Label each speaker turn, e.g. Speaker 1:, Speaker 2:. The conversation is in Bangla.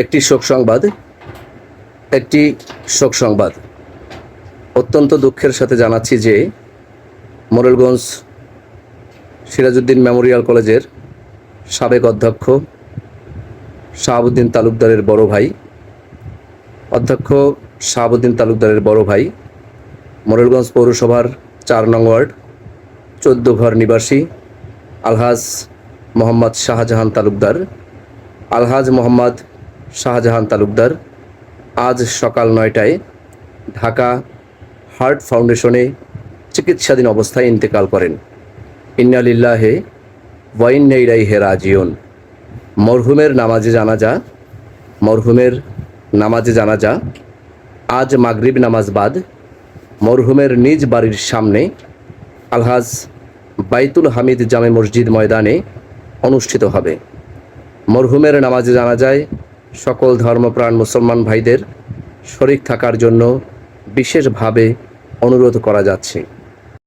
Speaker 1: একটি শোক সংবাদ অত্যন্ত দুঃখের সাথে জানাচ্ছি যে মোরেলগঞ্জ সিরাজউদ্দিন মেমোরিয়াল কলেজের সাবেক অধ্যক্ষ শাহাবুদ্দিন তালুকদারের বড় ভাই মোরেলগঞ্জ পৌরসভার 4 নং ওয়ার্ড 14 ঘর নিবাসী আলহাজ মোহাম্মদ শাহজাহান তালুকদার আজ সকাল 9টায় ঢাকা হার্ট ফাউন্ডেশনে চিকিৎসাধীন অবস্থায় ইন্তেকাল করেন। ইন্না লিল্লাহি ওয়া ইন্না ইলাইহি রাজিউন। মরহুমের নামাজে জানাজা আজ মাগরিব নামাজ বাদ মরহুমের নিজ বাড়ির সামনে আলহাজ বাইতুল হামিদ জামে মসজিদ ময়দানে অনুষ্ঠিত হবে। মরহুমের নামাজে জানাজায় সকল ধর্মপ্রাণ মুসলমান ভাইদের শরীক থাকার জন্য বিশেষভাবে অনুরোধ করা যাচ্ছে।